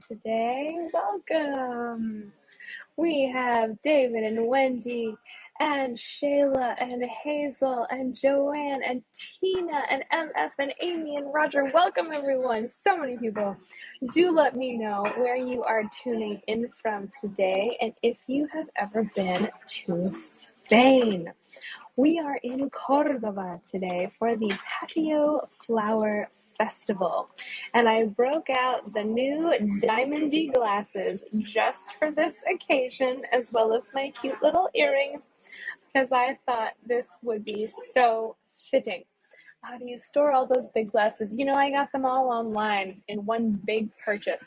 today. Welcome. We have David and Wendy and Shayla and Hazel and Joanne and Tina and MF and Amy and Roger. Welcome, everyone. So many people. Do let me know where you are tuning in from today and if you have ever been to Spain. We are in Cordoba today for the Patio Flower Festival, and I broke out the new diamondy glasses just for this occasion, as well as my cute little earrings, because I thought this would be so fitting. How do you store all those big glasses? I got them all online in one big purchase.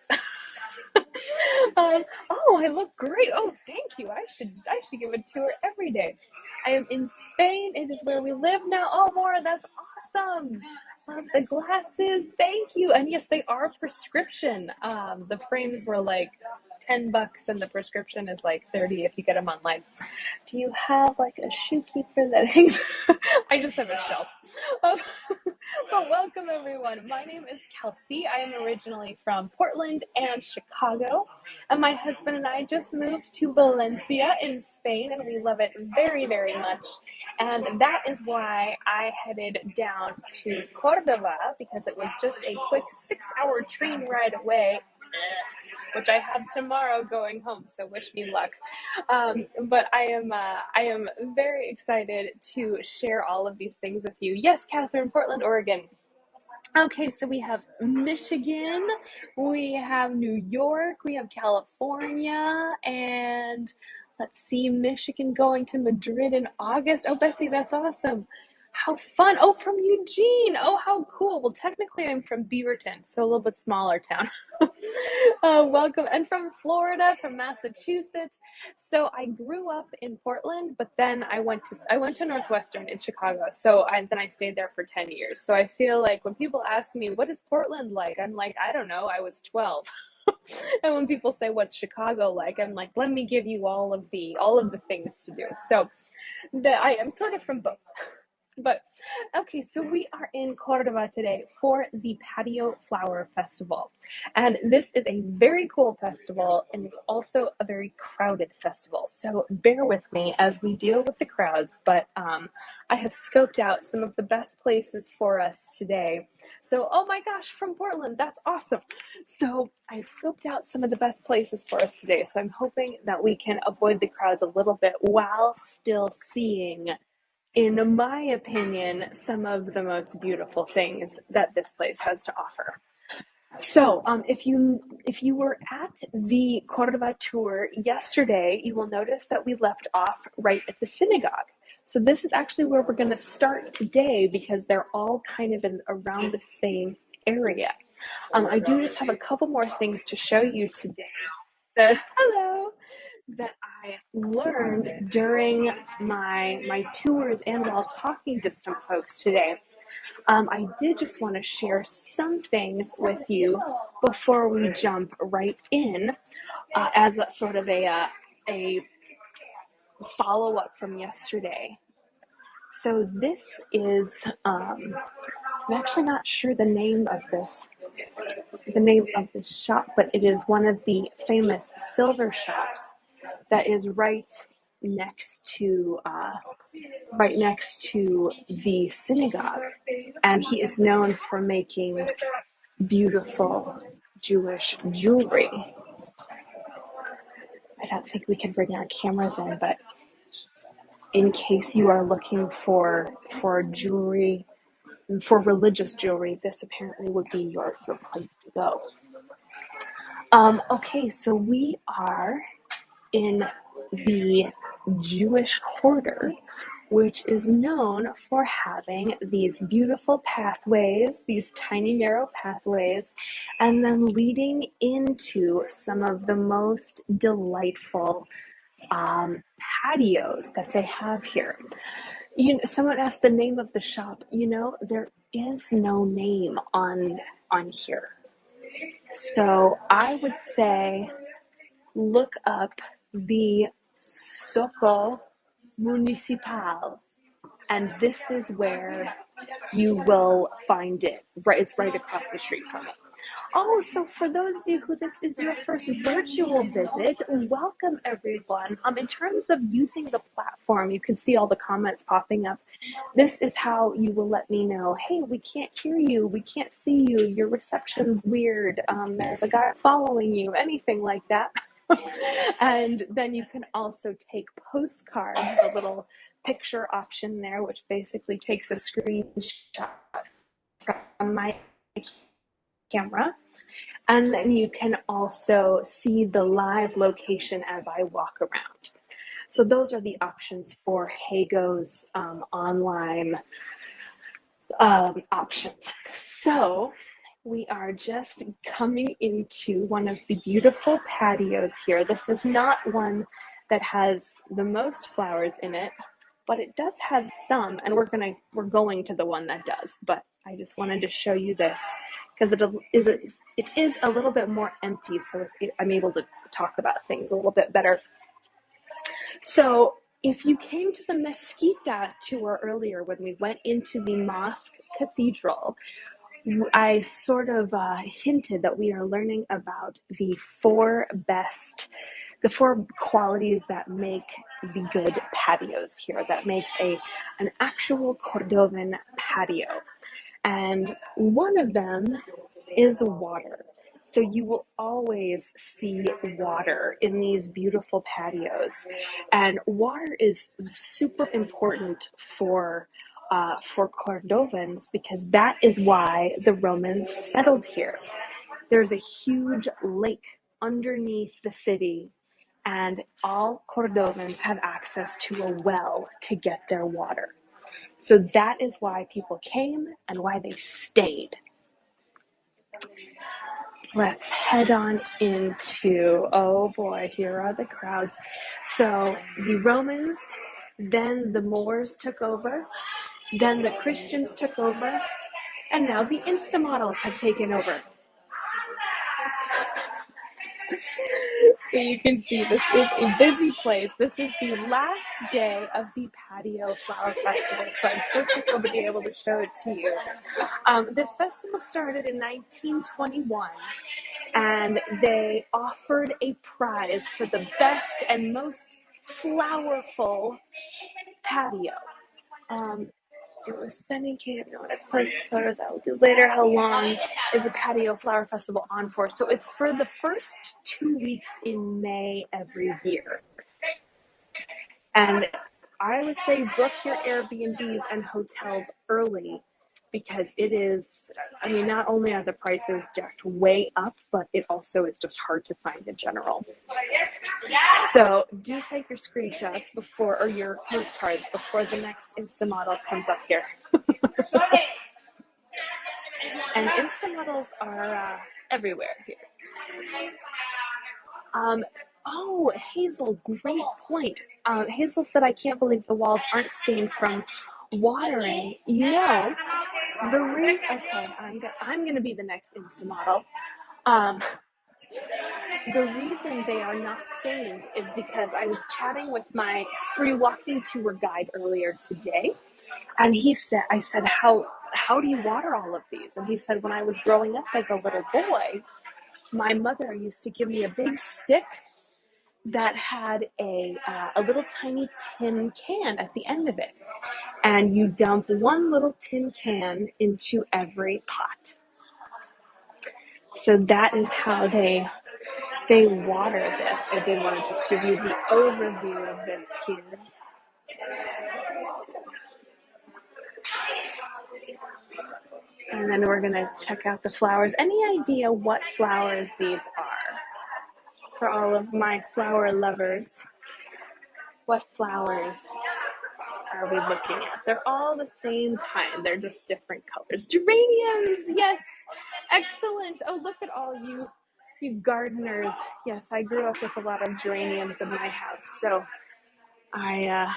Oh, I look great. Oh, thank you. I should give a tour every day. I am in Spain. It is where we live now. Oh, Laura, that's awesome. Love the glasses. Thank you. And yes, they are prescription. The frames were like $10 and the prescription is like 30 if you get them online. Do you have like a shoe keeper that hangs? I just have a shelf. Um, but welcome everyone. My name is Kelsey. I am originally from Portland and Chicago, and my husband and I just moved to Valencia in Spain, and we love it very, very much. And that is why I headed down to Cordoba, because it was just a quick 6-hour train ride away, which I have tomorrow going home, so wish me luck. But I am very excited to share all of these things with you. Yes, Catherine, Portland, Oregon. Okay, so we have Michigan, we have New York, we have California, and let's see, Michigan going to Madrid in August. Oh, Betsy, that's awesome. How fun. Oh, from Eugene. Oh, how cool. Well, technically, I'm from Beaverton, so a little bit smaller town. Welcome. And from Florida, from Massachusetts. So I grew up in Portland, but then I went to Northwestern in Chicago. Then I stayed there for 10 years. So I feel like when people ask me, what is Portland like? I'm like, I don't know. I was 12. And when people say, what's Chicago like? I'm like, let me give you all of the things to do. So I am sort of from both. But okay, so we are in Cordoba today for the Patio Flower Festival. And this is a very cool festival, and it's also a very crowded festival. So bear with me as we deal with the crowds, but I have scoped out some of the best places for us today. So, oh my gosh, from Portland, that's awesome. So I've scoped out some of the best places for us today. So I'm hoping that we can avoid the crowds a little bit while still seeing, in my opinion, some of the most beautiful things that this place has to offer. So, if you were at the Cordoba tour yesterday, you will notice that we left off right at the synagogue. So this is actually where we're going to start today because they're all kind of in around the same area. I do just have a couple more things to show you today. Hello, that I learned during my tours and while talking to some folks today. I did just want to share some things with you before we jump right in, as a sort of a follow up from yesterday. So this is I'm actually not sure the name of this shop, but it is one of the famous silver shops that is right next to the synagogue, and he is known for making beautiful Jewish jewelry. I don't think we can bring our cameras in, but in case you are looking for jewelry, for religious jewelry, this apparently would be your place to go. Okay, so we are in the Jewish quarter, which is known for having these beautiful pathways, these tiny narrow pathways, and then leading into some of the most delightful patios that they have here. Someone asked the name of the shop. There is no name on here. So I would say look up the Soco Municipal, and this is where you will find it. Right, it's right across the street from it. Oh, so for those of you who this is your first virtual visit, welcome everyone. In terms of using the platform, you can see all the comments popping up. This is how you will let me know, hey, we can't hear you, we can't see you, your reception's weird, there's a guy following you, anything like that. And then you can also take postcards, the little picture option there, which basically takes a screenshot from my camera. And then you can also see the live location as I walk around. So those are the options for Hago's online options. So we are just coming into one of the beautiful patios here. This is not one that has the most flowers in it, but it does have some, and we're going to the one that does. But I just wanted to show you this because it is a little bit more empty, so I'm able to talk about things a little bit better. So if you came to the Mesquita tour earlier when we went into the mosque cathedral, I sort of hinted that we are learning about the four qualities that make the good patios here, that make an actual Cordovan patio. And one of them is water. So you will always see water in these beautiful patios. And water is super important for Cordovans because that is why the Romans settled here. There's a huge lake underneath the city, and all Cordovans have access to a well to get their water. So that is why people came and why they stayed. Let's head on into, oh boy, here are the crowds. So the Romans, then the Moors took over, then the Christians took over, and now the Instamodels have taken over. So you can see this is a busy place. This is the last day of the Patio Flower Festival, so I'm so tickled to be able to show it to you. This festival started in 1921, and they offered a prize for the best and most flowerful patio. It was sending Kate, no, let's post photos I will do later. How long is the Patio Flower Festival on for? So it's for the first 2 weeks in May every year. And I would say book your Airbnbs and hotels early because it is, I mean, not only are the prices jacked way up, but it also is just hard to find in general. So do take your screenshots or your postcards before the next Instamodel comes up here. And Instamodels are everywhere here. Oh, Hazel, great point. Hazel said, I can't believe the walls aren't stained from watering. You know, the reason, okay, I'm going to be the next Instamodel. The reason they are not stained is because I was chatting with my free walking tour guide earlier today. And I said, how do you water all of these? And he said, when I was growing up as a little boy, my mother used to give me a big stick that had a little tiny tin can at the end of it. And you dump one little tin can into every pot. So that is how they water this. I did want to just give you the overview of this here. And then we're going to check out the flowers. Any idea what flowers these are? For all of my flower lovers, what flowers are we looking at? They're all the same kind. They're just different colors. Geraniums, yes. Excellent. Oh, look at all you gardeners. Yes, I grew up with a lot of geraniums in my house. So I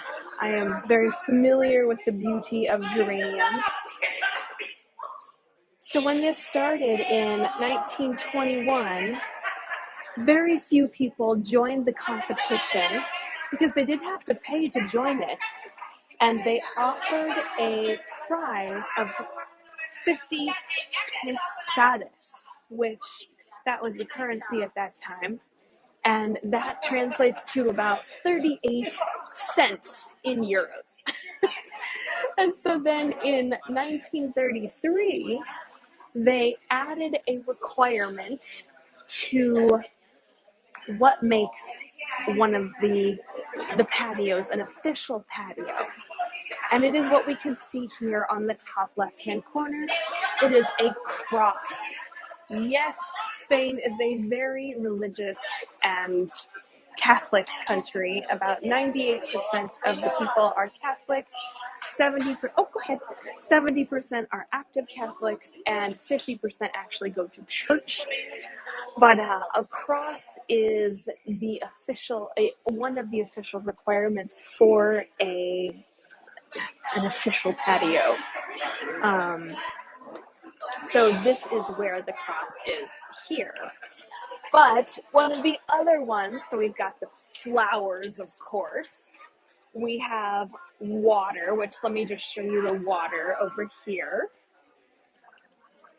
am very familiar with the beauty of geraniums. So when this started in 1921, very few people joined the competition because they didn't have to pay to join it. And they offered a prize of 50 pesetas. which that was the currency at that time. And that translates to about 38 cents in euros. And so then in 1933, they added a requirement to what makes one of the patios an official patio. And it is what we can see here on the top left-hand corner. It is a cross. Yes, Spain is a very religious and Catholic country. About 98% of the people are Catholic. 70% are active Catholics, and 50% actually go to church. But a cross is one of the official requirements for an official patio. So this is where the cross is here. But one of the other ones, so we've got the flowers, of course. We have water, which let me just show you the water over here.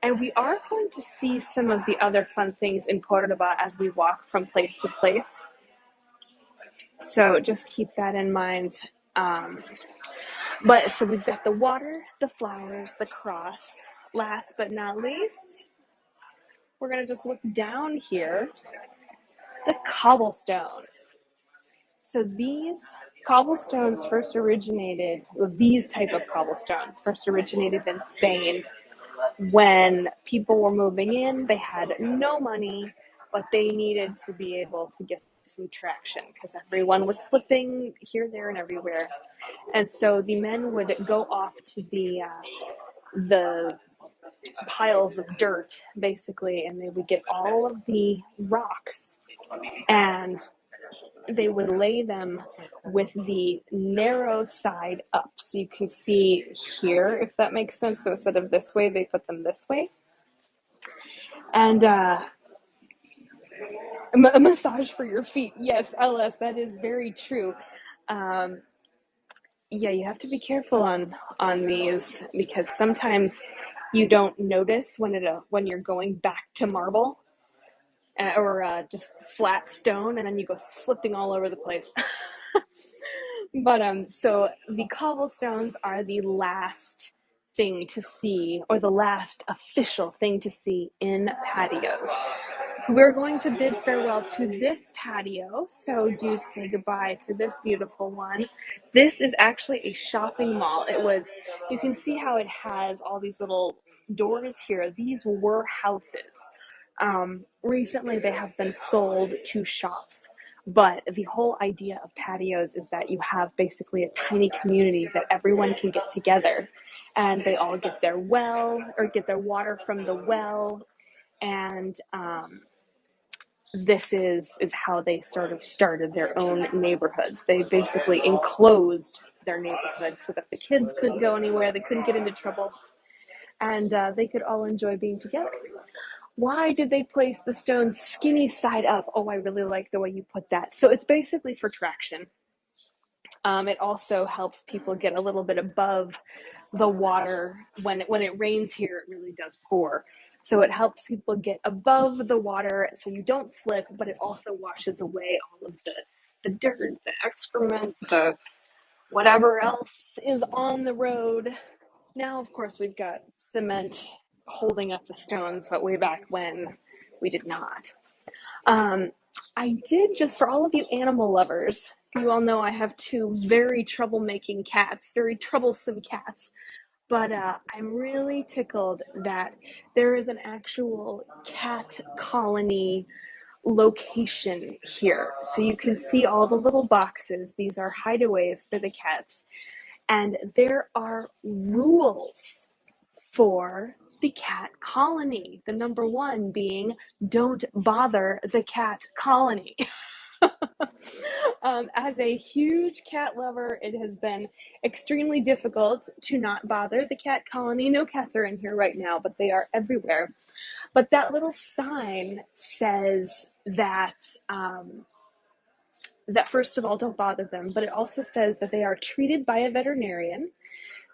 And we are going to see some of the other fun things in Cordoba as we walk from place to place. So just keep that in mind. But so we've got the water, the flowers, the cross. Last but not least, we're going to just look down here, the cobblestones. So these cobblestones first originated, these type of cobblestones first originated in Spain when people were moving in. They had no money, but they needed to be able to get some traction because everyone was slipping here, there, and everywhere. And so the men would go off to the piles of dirt, basically, and they would get all of the rocks and they would lay them with the narrow side up. So you can see here, if that makes sense. So instead of this way, they put them this way. And a massage for your feet. Yes, LS, that is very true. Yeah, you have to be careful on these because sometimes you don't notice when you're going back to marble or just flat stone, and then you go slipping all over the place. But so the cobblestones are the last thing to see, or the last official thing to see in patios. We're going to bid farewell to this patio, so do say goodbye to this beautiful one. This is actually a shopping mall. You can see how it has all these little doors here. These were houses. Recently they have been sold to shops. But the whole idea of patios is that you have basically a tiny community that everyone can get together and they all get their water from the well. And this is how they sort of started their own neighborhoods. They basically enclosed their neighborhood so that the kids couldn't go anywhere, they couldn't get into trouble, and they could all enjoy being together. Why did they place the stones skinny side up? Oh, I really like the way you put that. So it's basically for traction. It also helps people get a little bit above the water. When it rains here, it really does pour. So it helps people get above the water so you don't slip, but it also washes away all of the dirt, the excrement, the whatever else is on the road. Now, of course, we've got cement holding up the stones, but way back when we did not. I did, just for all of you animal lovers, you all know I have two very troublesome cats, but I'm really tickled that there is an actual cat colony location here. So you can see all the little boxes. These are hideaways for the cats. And there are rules for the cat colony. The number one being, don't bother the cat colony. As a huge cat lover, it has been extremely difficult to not bother the cat colony. No cats are in here right now, but they are everywhere. But that little sign says that that first of all, don't bother them, but it also says that they are treated by a veterinarian,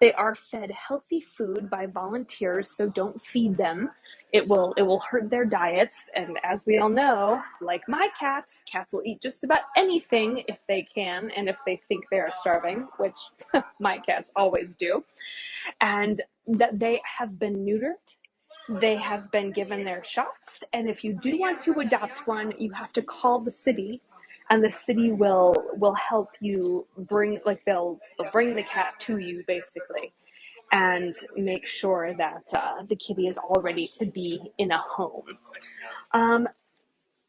They are fed healthy food by volunteers, so don't feed them. It will hurt their diets, and as we all know, like my cats will eat just about anything if they can and if they think they are starving, which my cats always do. And that they have been neutered, they have been given their shots, and if you do want to adopt one, you have to call the city, and the city will help you bring, like, they'll bring the cat to you basically, and make sure that the kitty is all ready to be in a home. Um,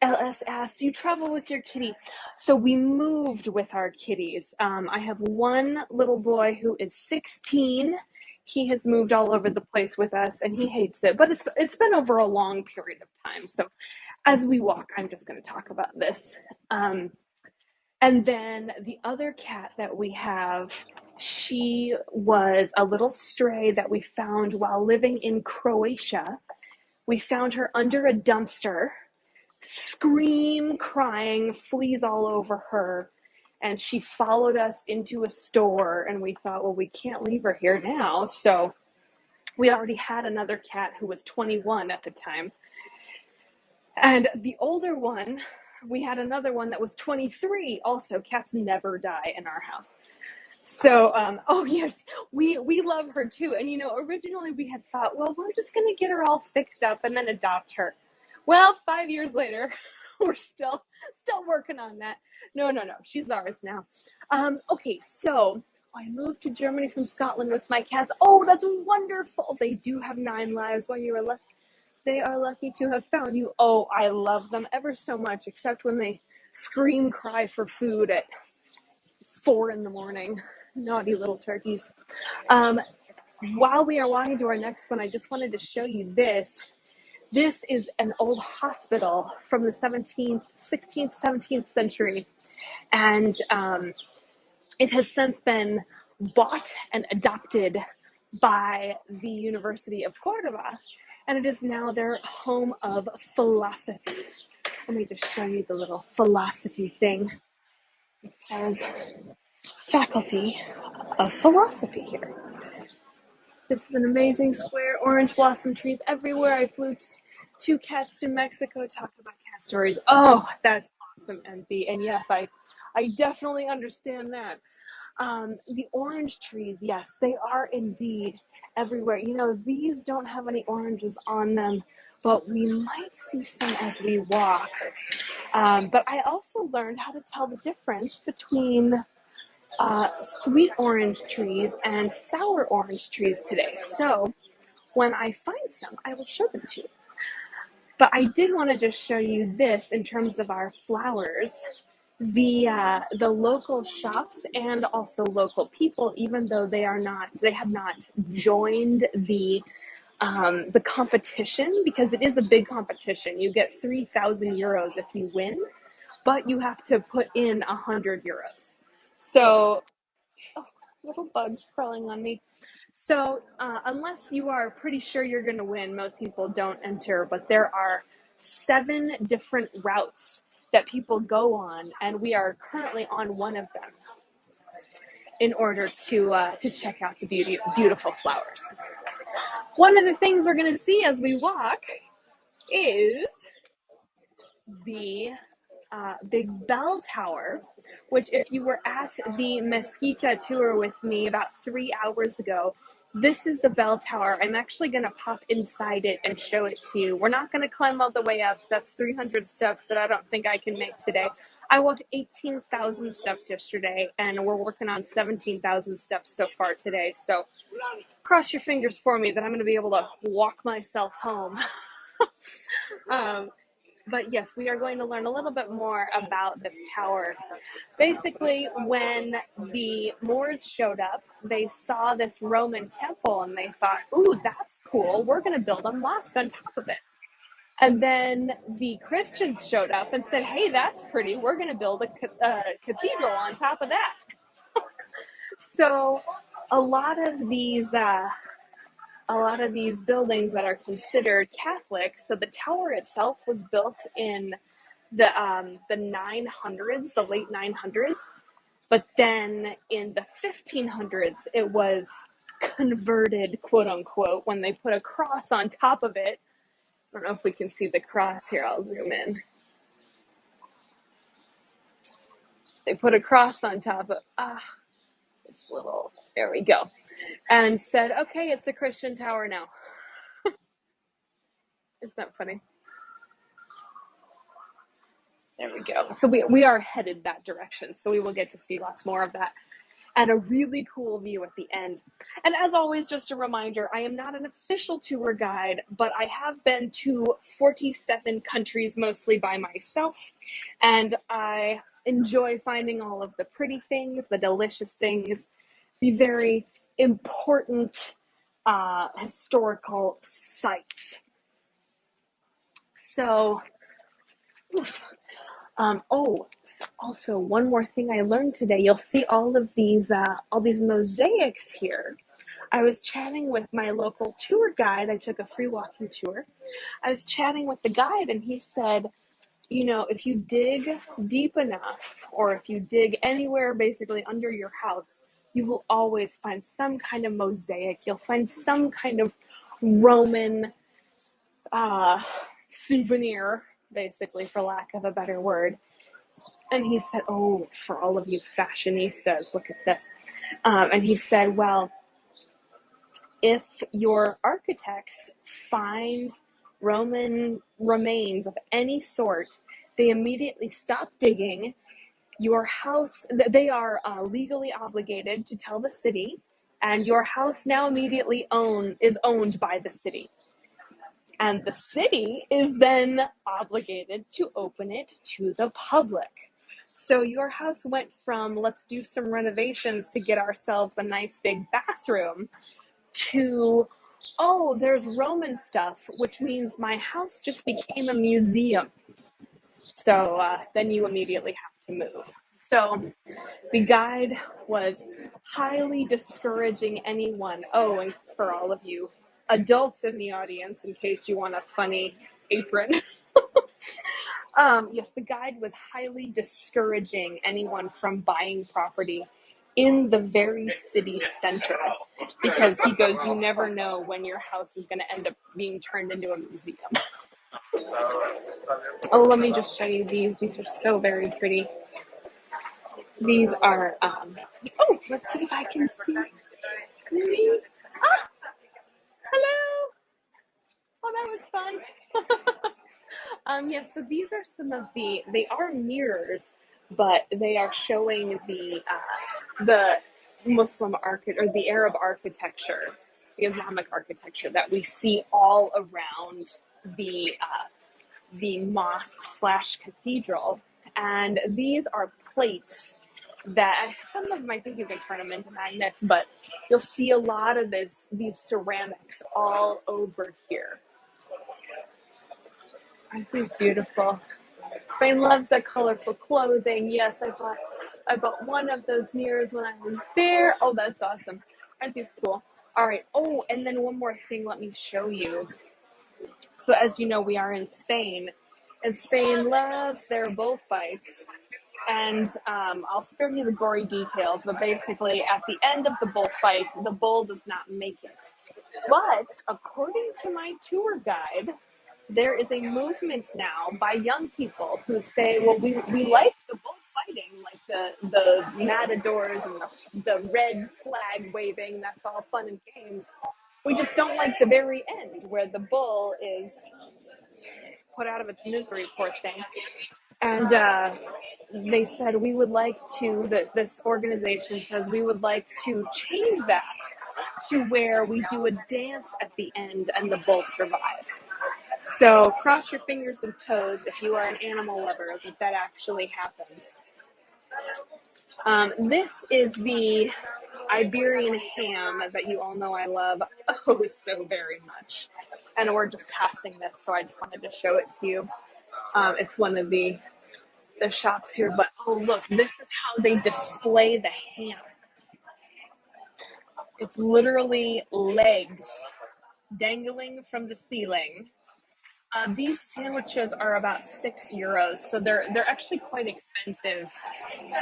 LS asked, do you travel with your kitty? So we moved with our kitties. I have one little boy who is 16. He has moved all over the place with us and he hates it, but it's been over a long period of time. So as we walk, I'm just going to talk about this. And then the other cat that we have, she was a little stray that we found while living in Croatia. We found her under a dumpster, crying, fleas all over her. And she followed us into a store, and we thought, well, we can't leave her here now. So we already had another cat who was 21 at the time. And the older one, we had another one that was 23. Also, cats never die in our house. So, oh yes, we love her too. And originally we had thought, well, we're just gonna get her all fixed up and then adopt her. Well, 5 years later, we're still working on that. No, she's ours now. Okay, so I moved to Germany from Scotland with my cats. Oh, that's wonderful. They do have 9 lives. Well, they are lucky to have found you. Oh, I love them ever so much, except when they cry for food at 4 a.m. Naughty little turkeys. While we are walking to our next one, I just wanted to show you this. This is an old hospital from the 16th, 17th century. And it has since been bought and adopted by the University of Cordoba. And it is now their home of philosophy. Let me just show you the little philosophy thing. It says Faculty of Philosophy here. This is an amazing square, orange blossom trees everywhere. I flew 2 cats to Mexico, talk about cat stories. Oh, that's awesome, MB. And yes, I definitely understand that. The orange trees, yes, they are indeed everywhere. These don't have any oranges on them, but we might see some as we walk. But I also learned how to tell the difference between sweet orange trees and sour orange trees today. So when I find some, I will show them to you. But I did want to just show you this in terms of our flowers. The local shops and also local people, even though they have not joined the competition, because it is a big competition. You get 3,000 euros if you win, but you have to put in 100 euros. So, oh, little bugs crawling on me. So, unless you are pretty sure you're going to win, most people don't enter, but there are 7 different routes that people go on, and we are currently on one of them in order to check out the beautiful flowers. One of the things we're going to see as we walk is the big bell tower, which if you were at the Mesquita tour with me about 3 hours ago, this is the bell tower. I'm actually going to pop inside it and show it to you. We're not going to climb all the way up. That's 300 steps that I don't think I can make today. I walked 18,000 steps yesterday, and we're working on 17,000 steps so far today. So cross your fingers for me that I'm going to be able to walk myself home. But yes, we are going to learn a little bit more about this tower. Basically, when the Moors showed up, they saw this Roman temple and they thought, ooh, that's cool. We're going to build a mosque on top of it. And then the Christians showed up and said, hey, that's pretty. We're going to build a cathedral on top of that. So a lot of these buildings that are considered Catholic, so the tower itself was built in the 900s, the late 900s, but then in the 1500s it was converted, quote unquote, when they put a cross on top of it. I don't know if we can see the cross here. I'll zoom in. They put a cross on top of this little, there we go, and said, okay, it's a Christian tower now. Isn't that funny? There we go. So we are headed that direction. So we will get to see lots more of that and a really cool view at the end. And as always, just a reminder, I am not an official tour guide, but I have been to 47 countries, mostly by myself. And I enjoy finding all of the pretty things, the delicious things, the very important historical sites. So, also one more thing I learned today. You'll see all these mosaics here. I was chatting with my local tour guide. I took a free walking tour. I was chatting with the guide, and he said, you know, if you dig deep enough, or if you dig anywhere basically under your house, you will always find some kind of mosaic. You'll find some kind of Roman souvenir, basically, for lack of a better word. And he said, oh, for all of you fashionistas, look at this. And he said, well, if your architects find Roman remains of any sort, they immediately stop digging. Your house, they are legally obligated to tell the city, and your house now immediately is owned by the city. And the city is then obligated to open it to the public. So your house went from, let's do some renovations to get ourselves a nice big bathroom, to, oh, there's Roman stuff, which means my house just became a museum. So then you immediately have to move. So the guide was highly discouraging anyone. Oh, and for all of you adults in the audience, in case you want a funny apron. Yes, the guide was highly discouraging anyone from buying property in the very city center, because he goes, you never know when your house is going to end up being turned into a museum. Oh, let me just show you these. These are so very pretty. These are, let's see if I can see me. Hello. Oh, that was fun. Yeah, so these are some of they are mirrors, but they are showing the Muslim or the Arab architecture, the Islamic architecture that we see all around the mosque / cathedral. And these are plates that some of them, I think you can turn them into magnets, but you'll see a lot of these ceramics all over here. Aren't these beautiful? Spain loves their colorful clothing. Yes, I bought one of those mirrors when I was there. Oh, that's awesome. Aren't these cool? All right. Oh, and then one more thing, let me show you. So as you know, we are in Spain, and Spain loves their bullfights. And I'll spare you the gory details, but basically at the end of the bullfight, the bull does not make it. But according to my tour guide, there is a movement now by young people who say, well, we like the bullfighting, like the matadors and the red flag waving, that's all fun and games. We just don't like the very end where the bull is put out of its misery, poor thing. And they said, we would like to, this organization says, we would like to change that to where we do a dance at the end and the bull survives. So cross your fingers and toes if you are an animal lover that actually happens. This is the Iberian ham that you all know I love so very much. And we're just passing this, so I just wanted to show it to you. It's one of the shops here, but oh look, this is how they display the ham. It's literally legs dangling from the ceiling. These sandwiches are about €6, so they're actually quite expensive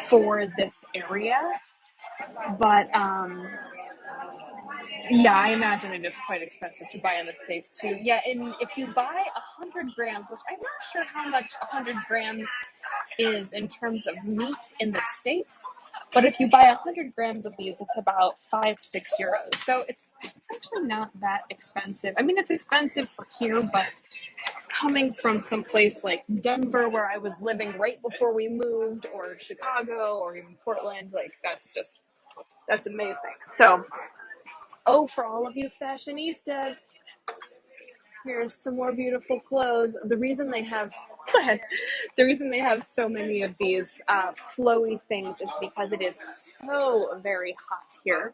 for this area. But Yeah, I imagine it is quite expensive to buy in the States too. Yeah, and if you buy 100 grams, which I'm not sure how much 100 grams is in terms of meat in the States, but if you buy 100 grams of these, it's about 5, 6 euros. So it's actually not that expensive. I mean, it's expensive for here, but coming from some place like Denver, where I was living right before we moved, or Chicago, or even Portland, like that's amazing. So, oh, for all of you fashionistas, here's some more beautiful clothes. The reason they have, go ahead. The reason they have so many of these flowy things is because it is so very hot here.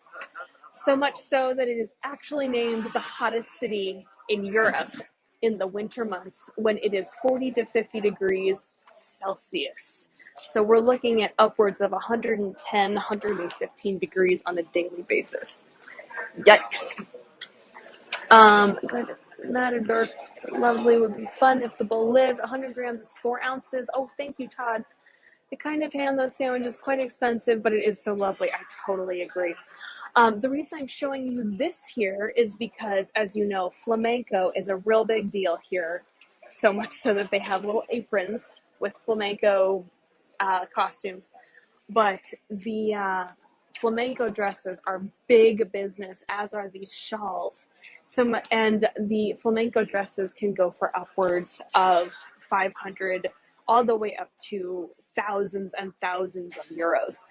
So much so that it is actually named the hottest city in Europe in the winter months when it is 40 to 50 degrees Celsius. So we're looking at upwards of 110, 115 degrees on a daily basis. Yikes. Good. Matador, lovely, would be fun if the bull lived. 100 grams is 4 ounces. Oh, thank you, Todd. The kind of ham, those sandwiches, quite expensive, but it is so lovely. I totally agree. The reason I'm showing you this here is because, as you know, flamenco is a real big deal here. So much so that they have little aprons with flamenco costumes. But the flamenco dresses are big business, as are these shawls. And the flamenco dresses can go for upwards of 500, all the way up to thousands and thousands of euros.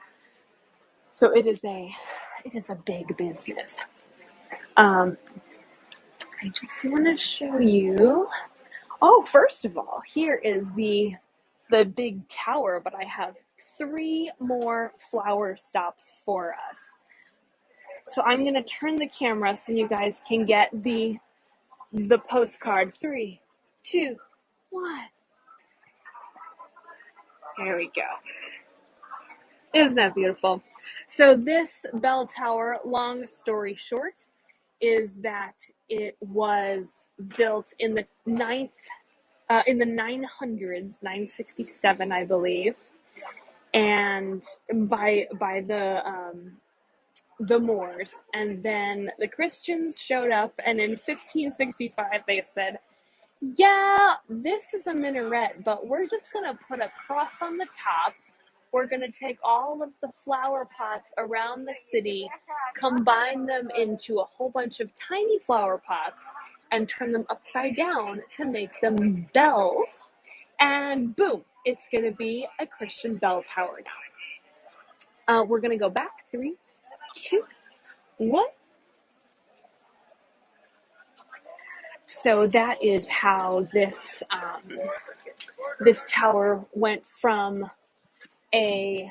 So it is a big business. I just want to show you. Oh, first of all, here is the big tower, but I have 3 more flower stops for us. So I'm gonna turn the camera so you guys can get the postcard. 3, 2, 1. There we go. Isn't that beautiful? So this bell tower, long story short, is that it was built in the 900s, 967, I believe, and by the Moors, and then the Christians showed up, and in 1565 they said, yeah, this is a minaret, but we're just gonna put a cross on the top. We're gonna take all of the flower pots around the city, combine them into a whole bunch of tiny flower pots, and turn them upside down to make them bells, and boom, it's gonna be a Christian bell tower now. We're gonna go back. 3, 2, 1. So that is how this tower went from an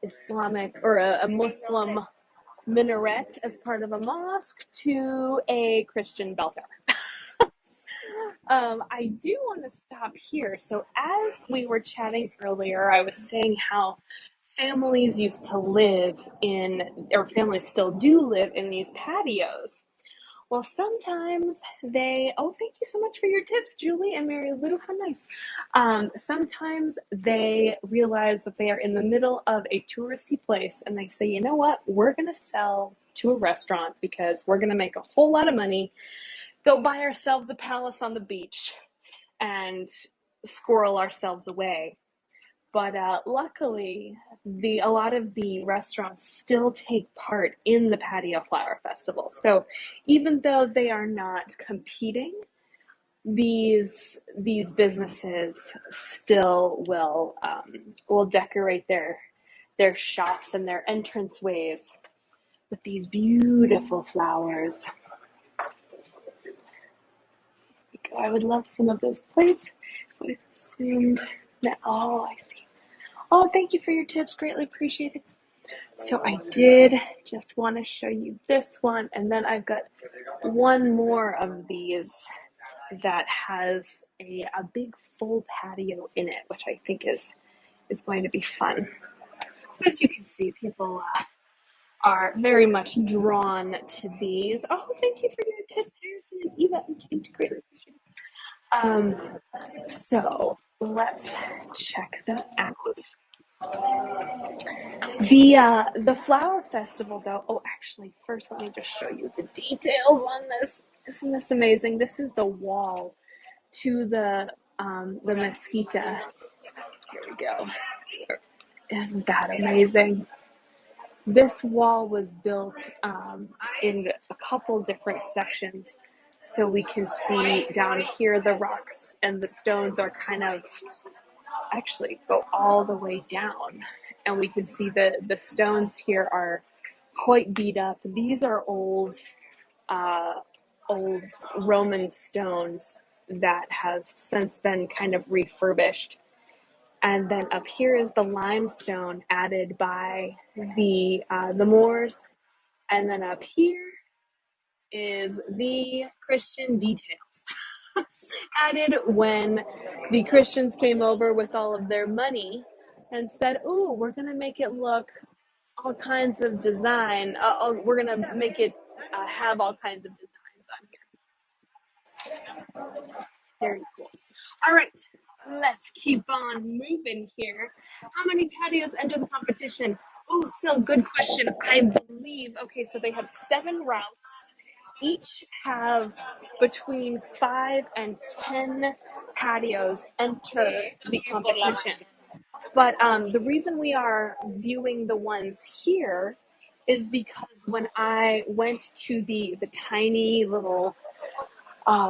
Islamic or a Muslim minaret as part of a mosque to a Christian bell tower. I do want to stop here. So as we were chatting earlier, I was saying how families used to live in, or families still do live in, these patios. Well, sometimes oh, thank you so much for your tips, Julie and Mary Lou, how nice. Sometimes they realize that they are in the middle of a touristy place and they say, you know what, we're going to sell to a restaurant because we're going to make a whole lot of money, go buy ourselves a palace on the beach and squirrel ourselves away. But luckily, a lot of the restaurants still take part in the Patio Flower Festival. So even though they are not competing, these businesses still will decorate their shops and their entranceways with these beautiful flowers. I would love some of those plates. But I assumed that. Oh, I see. Oh, thank you for your tips. Greatly appreciated. So I did just want to show you this one, and then I've got one more of these that has a big full patio in it, which I think is going to be fun. As you can see, people are very much drawn to these. Oh, thank you for your tips, Harrison and Eva and Kate. Greatly appreciated. So let's check that out. The flower festival though. Oh, actually, first let me just show you the details on this. Isn't this amazing? This is the wall to the mesquita. Here we go. Isn't that amazing? This wall was built in a couple different sections, so we can see down here the rocks and the stones are kind of actually go all the way down, and we can see the stones here are quite beat up. These are uh, old Roman stones that have since been kind of refurbished. And then up here is the limestone added by the Moors, and then up here is the Christian details added when the Christians came over with all of their money and said, "Ooh, we're gonna make it look all kinds of design. We're gonna make it have all kinds of designs on here." Very cool. All right, let's keep on moving here. How many patios enter the competition? Oh, Sil, good question. I believe, okay, so they have 7 routes. Each have between 5 and 10 patios enter the competition. But the reason we are viewing the ones here is because when I went to the tiny little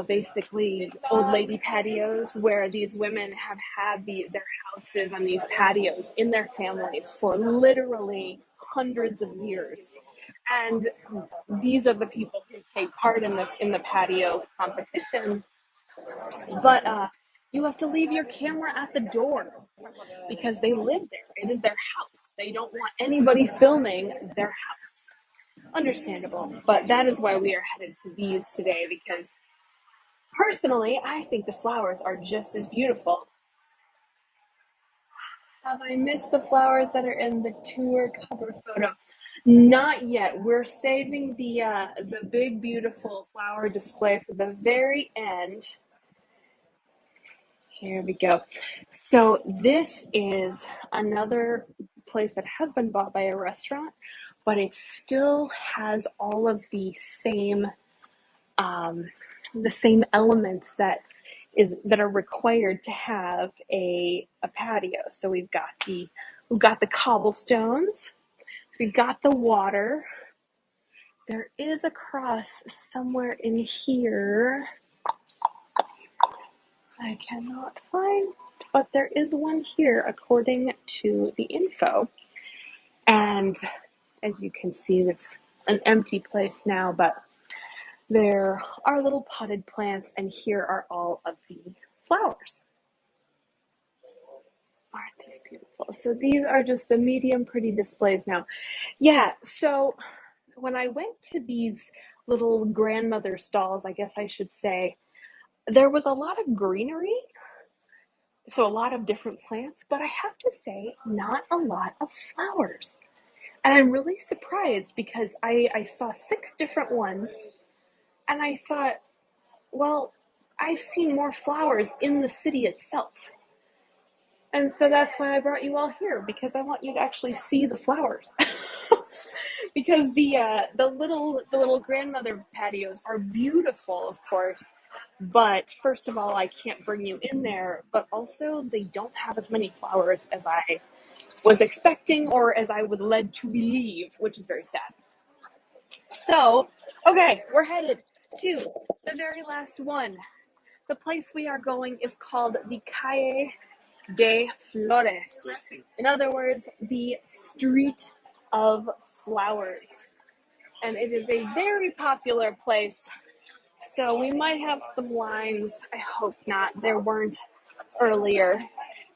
basically old lady patios where these women have had their houses on these patios in their families for literally hundreds of years. And these are the people who take part in the patio competition. But you have to leave your camera at the door because they live there. It is their house. They don't want anybody filming their house. Understandable. But that is why we are headed to these today because personally, I think the flowers are just as beautiful. Have I missed the flowers that are in the tour cover photo? Not yet. We're saving the big beautiful flower display for the very end. Here we go. So this is another place that has been bought by a restaurant, but it still has all of um, the same elements that are required to have a patio. So we've got the cobblestones, we've got the water. There is a cross somewhere in here. I cannot find, but there is one here according to the info. And as you can see, it's an empty place now, but there are little potted plants, and here are all of the flowers. Aren't these beautiful? So these are just the medium pretty displays now. Yeah, so when I went to these little grandmother stalls, I guess I should say, there was a lot of greenery, so a lot of different plants, but I have to say, not a lot of flowers. And I'm really surprised because I saw 6 different ones, and I thought, well, I've seen more flowers in the city itself. And so that's why I brought you all here because I want you to actually see the flowers. Because the little grandmother patios are beautiful, of course, but first of all, I can't bring you in there, but also they don't have as many flowers as I was expecting or as I was led to believe, which is very sad. So, okay, we're headed to the very last one. The place we are going is called the Calle de Flores. In other words, the Street of Flowers. And it is a very popular place. So we might have some lines. I hope not. There weren't earlier.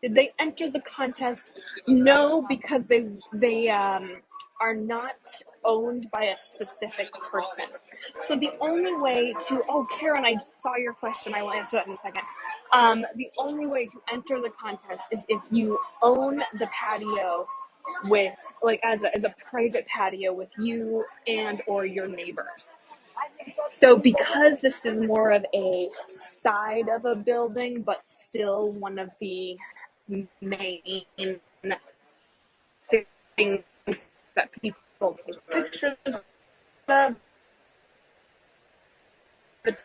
Did they enter the contest? No, because they are not owned by a specific person. So the only way to Karen, I saw your question. I will answer that in a second. The only way to enter the contest is if you own the patio with like as a private patio with you and or your neighbors. So because this is more of a side of a building, but still one of the main things that people take pictures of. It's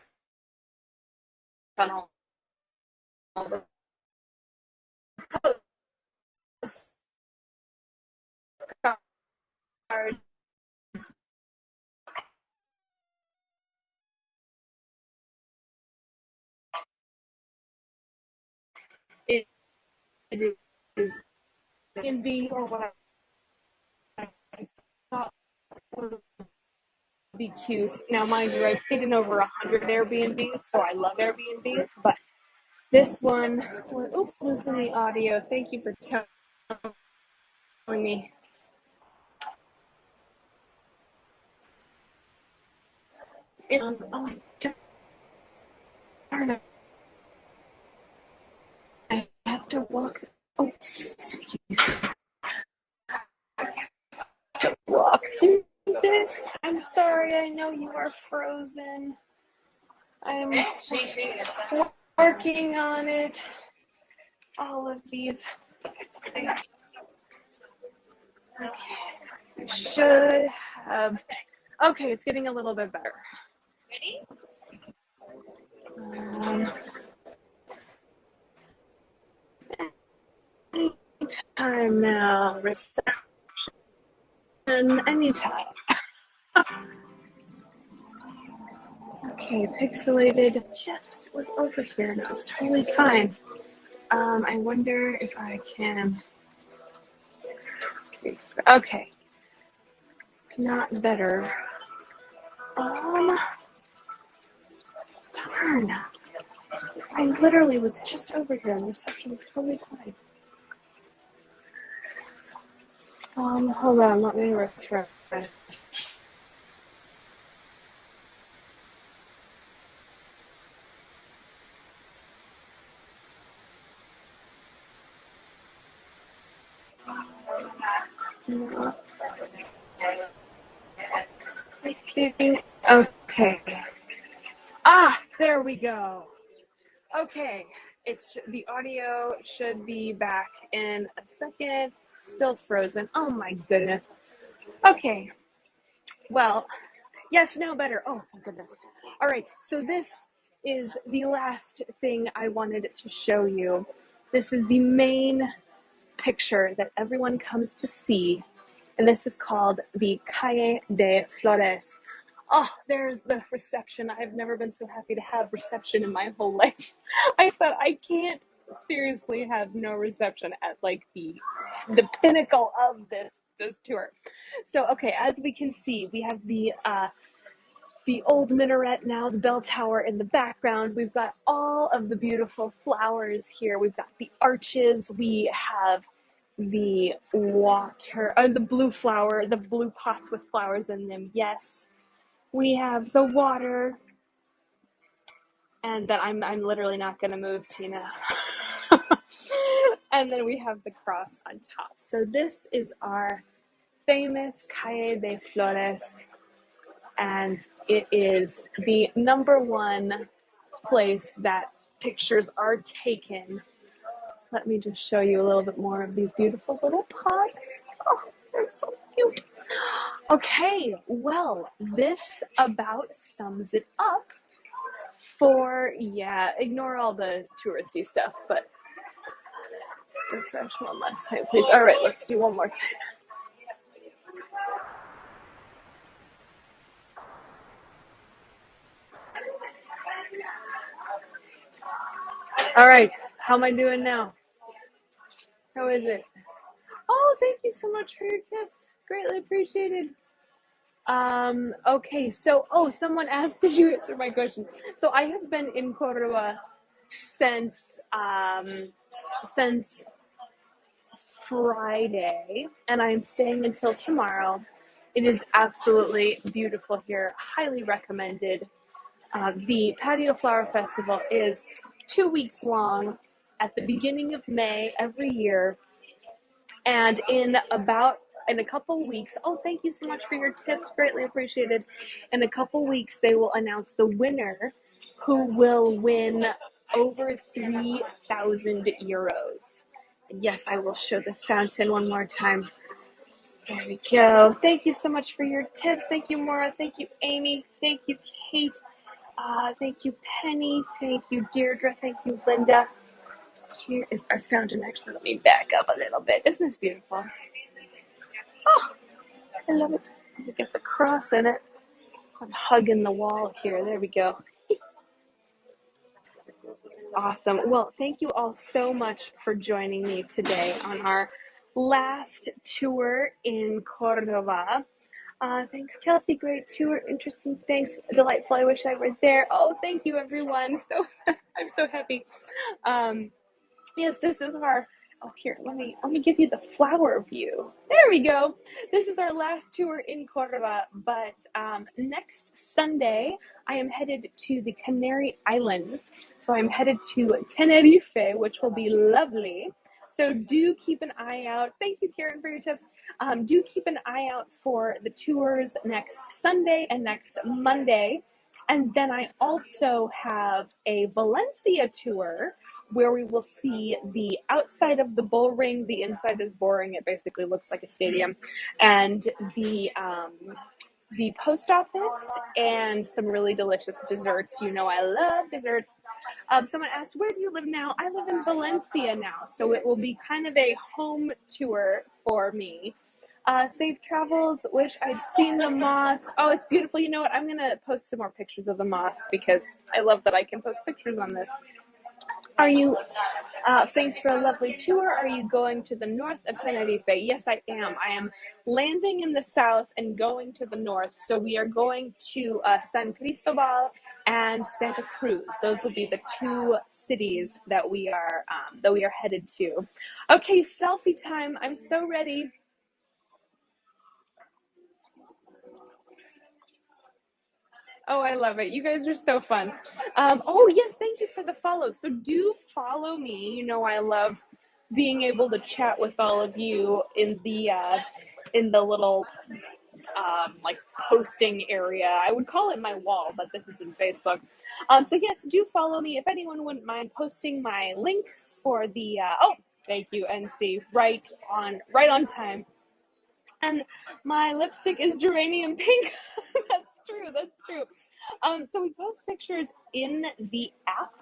on all the postcards. It is can be or what I thought would be cute. Now, mind you, I've stayed in over 100 Airbnbs, so I love Airbnbs, but this one, oops, losing the audio. Thank you for telling me. Oh, darn it. I have to walk. Oh, excuse me. To walk through this. I'm sorry, I know you are frozen. I'm working on it. All of these. Okay. Should have. Okay, it's getting a little bit better. Um, Anytime now, reception, anytime. Okay, pixelated just was over here and it was totally fine. I wonder if I can. Okay, not better. Darn. I literally was just over here and the reception was totally fine. Hold on, let me refresh. Okay. There we go. Okay, the audio should be back in a second. Still frozen. Oh my goodness. Okay. Well, yes, now better. Oh my goodness. All right. So this is the last thing I wanted to show you. This is the main picture that everyone comes to see, and this is called the Calle de Flores. Oh, there's the reception. I've never been so happy to have reception in my whole life. I thought I can't seriously have no reception at like the pinnacle of this tour. So okay, as we can see, we have the old minaret now, the bell tower in the background. We've got all of the beautiful flowers here. We've got the arches. We have the water, the blue flower, the blue pots with flowers in them. Yes, we have the water, and that I'm literally not gonna move, Tina. And then we have the cross on top. So this is our famous Calle de Flores, and it is the number one place that pictures are taken. Let me just show you a little bit more of these beautiful little pots. Oh, they're so cute. Okay, well, this about sums it up ignore all the touristy stuff, but refresh one last time, please. All right, let's do one more time. All right, how am I doing now? How is it? Oh, thank you so much for your tips. Greatly appreciated. Okay, so, someone asked, did you answer my question? So I have been in Cordoba since, since Friday, and I'm staying until tomorrow. It is absolutely beautiful here. Highly recommended. The Patio Flower Festival is 2 weeks long at the beginning of May every year. And in a couple weeks, thank you so much for your tips. Greatly appreciated. In a couple weeks, they will announce the winner who will win over 3,000 euros. Yes, I will show the fountain one more time. There we go. Thank you so much for your tips. Thank you, Maura. Thank you, Amy. Thank you, Kate. Thank you, Penny. Thank you, Deirdre. Thank you, Linda. Here is our fountain. Actually, let me back up a little bit. Isn't this beautiful? Oh, I love it. We get the cross in it. I'm hugging the wall here. There we go. Awesome. Well, thank you all so much for joining me today on our last tour in Cordoba. Thanks, Kelsey. Great tour. Interesting. Thanks. Delightful. I wish I were there. Oh, thank you, everyone. So I'm so happy. Yes, this is our. Oh, here. Let me give you the flower view. There we go. This is our last tour in Cordoba. But next Sunday, I am headed to the Canary Islands. So I'm headed to Tenerife, which will be lovely. So do keep an eye out. Thank you, Karen, for your tips. Do keep an eye out for the tours next Sunday and next Monday. And then I also have a Valencia tour where we will see the outside of the bull ring. The inside is boring. It basically looks like a stadium. And the post office and some really delicious desserts. You know I love desserts. Someone asked, where do you live now? I live in Valencia now, so it will be kind of a home tour for me. Safe travels. Wish I'd seen the mosque. Oh, it's beautiful. You know what? I'm going to post some more pictures of the mosque because I love that I can post pictures on this. Are you, thanks for a lovely tour. Are you going to the north of Tenerife? Yes, I am. I am landing in the south and going to the north. So we are going to San Cristobal and Santa Cruz. Those will be the two cities that we are headed to. Okay, selfie time. I'm so ready. Oh, I love it. You guys are so fun. Oh, yes, thank you for the follow. So do follow me. You know I love being able to chat with all of you in the little like posting area. I would call it my wall, but this is in Facebook. So yes, do follow me. If anyone wouldn't mind posting my links for the oh, thank you, NC. Right on time. And my lipstick is geranium pink. That's true. So we post pictures in the app.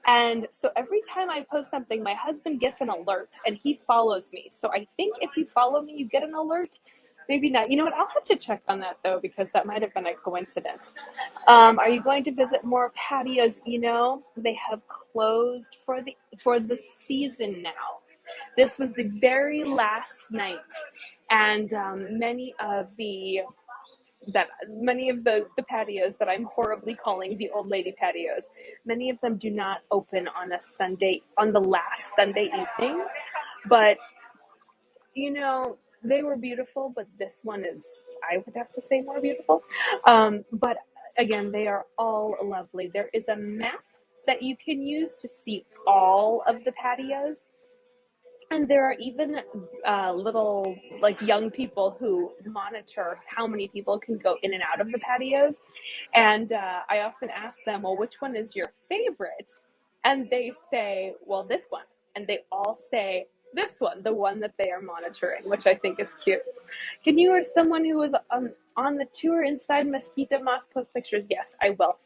And so every time I post something, my husband gets an alert and he follows me. So I think if you follow me, you get an alert. Maybe not. You know what? I'll have to check on that though, because that might have been a coincidence. Are you going to visit more patios? You know, they have closed for the season now. This was the very last night, and many of the patios that I'm horribly calling the old lady patios, many of them do not open on the last Sunday evening. But you know, they were beautiful, but this one is, I would have to say, more beautiful. But again, they are all lovely. There is a map that you can use to see all of the patios. And there are even little, like, young people who monitor how many people can go in and out of the patios. And I often ask them, well, which one is your favorite? And they say, well, this one. And they all say, this one, the one that they are monitoring, which I think is cute. Can you or someone who was on the tour inside Mesquita Mosque post pictures? Yes, I will.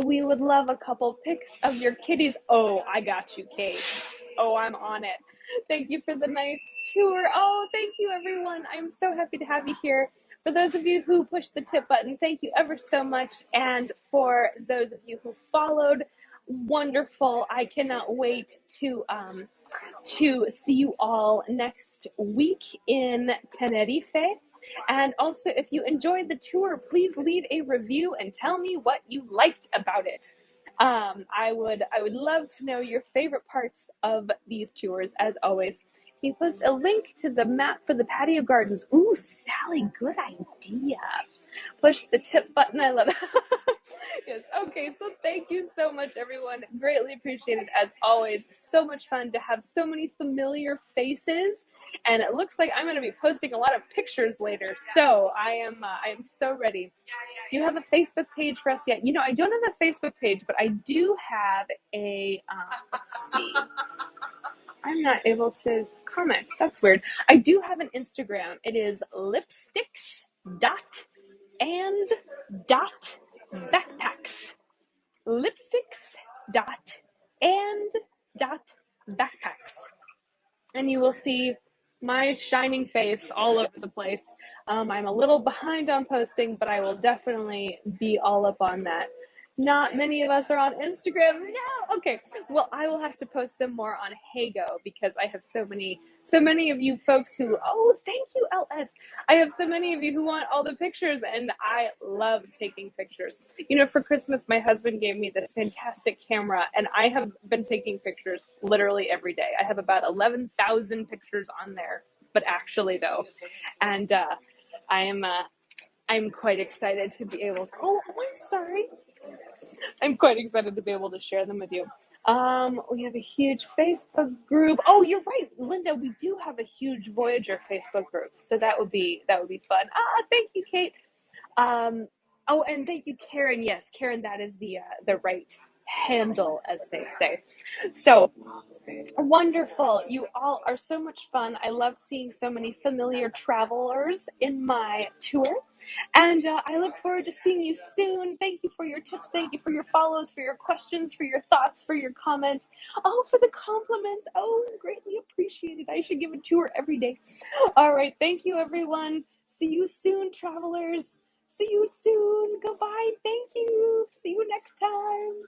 We would love a couple pics of your kitties. Oh, I got you, Kate. Oh, I'm on it. Thank you for the nice tour. Oh, thank you, everyone. I'm so happy to have you here. For those of you who pushed the tip button, thank you ever so much. And for those of you who followed, wonderful. I cannot wait to see you all next week in Tenerife. And also, if you enjoyed the tour, please leave a review and tell me what you liked about it. I would love to know your favorite parts of these tours. As always, you post a link to the map for the patio gardens. Ooh, Sally, good idea. Push the tip button. I love it. Yes. Okay. So thank you so much, everyone. Greatly appreciated as always. So much fun to have so many familiar faces. And it looks like I'm going to be posting a lot of pictures later. So I am so ready. Do you have a Facebook page for us yet? You know, I don't have a Facebook page, but I do have a, let's see. I'm not able to comments. That's weird. I do have an Instagram. It is lipsticks dot and dot backpacks. Lipsticks dot and dot backpacks. And you will see my shining face all over the place. I'm a little behind on posting, but I will definitely be all up on that. Not many of us are on Instagram. No, okay. Well, I will have to post them more on Hago because I have so many of you folks who. Oh, thank you, LS. I have so many of you who want all the pictures, and I love taking pictures. You know, for Christmas, my husband gave me this fantastic camera, and I have been taking pictures literally every day. I have about 11,000 pictures on there, but actually though, and I am I'm quite excited to be able. Oh, I'm sorry. I'm quite excited to be able to share them with you. We have a huge Facebook group. Oh, you're right, Linda. We do have a huge Voyager Facebook group, so that would be fun. Thank you, Kate. Oh, and thank you, Karen. Yes, Karen, that is the right handle, as they say. So wonderful. You all are so much fun. I love seeing so many familiar travelers in my tour. And I look forward to seeing you soon. Thank you for your tips. Thank you for your follows, for your questions, for your thoughts, for your comments. Oh, for the compliments. Oh, greatly appreciated. I should give a tour every day. All right. Thank you, everyone. See you soon, travelers. See you soon. Goodbye. Thank you. See you next time.